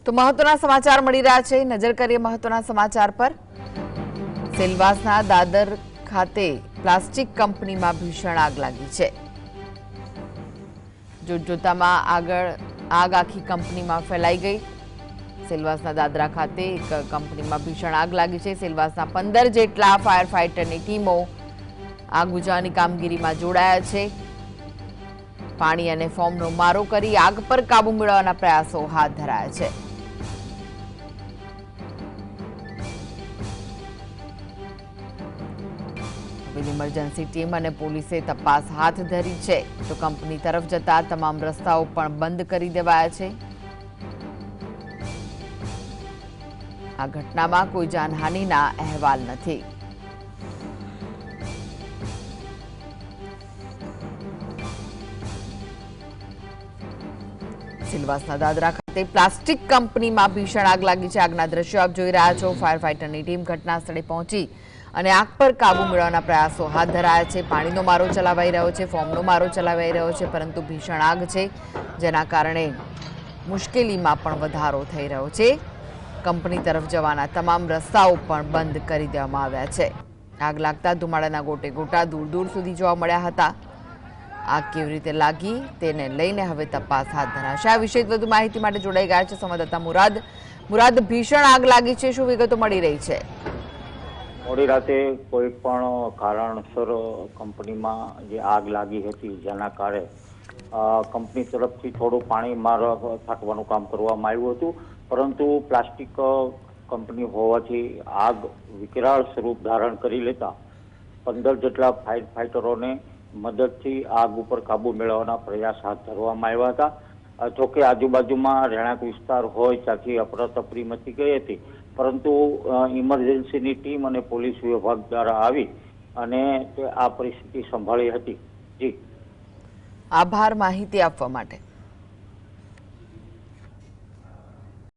તો મહત્વના સમાચાર મળી રહ્યા છે। નજર કરીએ મહત્વના સમાચાર પર। સેલવાસના દાદર ખાતે પ્લાસ્ટિક કંપનીમાં ભીષણ આગ લાગી છે। જોતજોતામાં આગ આખી કંપનીમાં ફેલાઈ ગઈ। સેલવાસના દાદરા ખાતે એક કંપનીમાં ભીષણ આગ લાગી છે। સેલવાસના 15 જેટલા ફાયર ફાઇટરની ટીમો આગ બુઝાવવાની કામગીરીમાં જોડાયા છે। પાણી અને ફોર્મનો મારો કરી આગ પર કાબુ મેળવવાના પ્રયાસો હાથ ધરાયા છે। ઇમરજન્સી ટીમ અને પોલીસે તપાસ હાથ ધરી છે। તો કંપની તરફ જતા તમામ રસ્તાઓ પણ બંધ કરી દેવાયા છે। આ ઘટનામાં કોઈ જાનહાનિના અહેવાલ નથી। સેલવાસના દાદરા ખાતે પ્લાસ્ટિક કંપનીમાં ભીષણ આગ લાગી છે। આગના દ્રશ્યો આપ જોઈ રહ્યા છો। ફાયર ફાઇટરની ટીમ ઘટના સ્થળે પહોંચી અને આગ પર કાબુ મેળવવાના પ્રયાસો હાથ ધરાયા છે। પાણીનો મારો ચલાવાઈ રહ્યો છે, ફોર્મનો મારો ચલાવાઈ રહ્યો છે, પરંતુ ભીષણ આગ છે જેના કારણે મુશ્કેલીમાં પણ વધારો થઈ રહ્યો છે। કંપની તરફ જવાના તમામ રસ્તાઓ પણ બંધ કરી દેવામાં આવ્યા છે। આગ લાગતા ધુમાડાના ગોટે ગોટા દૂર દૂર સુધી જોવા મળ્યા હતા। આગ કેવી રીતે લાગી તેને લઈને હવે તપાસ હાથ ધરાશે। આ વિશે વધુ માહિતી માટે જોડાઈ ગયા છે સંવાદદાતા મુરાદ। ભીષણ આગ લાગી છે, શું વિગતો મળી રહી છે? મોડી રાતે કોઈ પણ કારણસર કંપનીમાં જે આગ લાગી હતી જેના કારણે કંપની તરફથી થોડું પાણી માર છાંટવાનું કામ કરવામાં આવ્યું હતું, પરંતુ પ્લાસ્ટિક કંપની હોવાથી આગ વિકરાળ સ્વરૂપ ધારણ કરી લેતા 15 જેટલા ફાયર ફાઇટરોને મદદથી આગ ઉપર કાબુ મેળવવાના પ્રયાસ હાથ ધરવામાં આવ્યા હતા। જોકે આજુબાજુમાં રહેણાંક વિસ્તાર હોય ત્યાંથી અફરાતફરી મચી ગઈ હતી, પરંતુ ઇમરજન્સીની ટીમ અને પોલીસ વિભાગ દ્વારા આવી અને આ પરિસ્થિતિ સંભાળી હતી। જી, આભાર માહિતી આપવા માટે।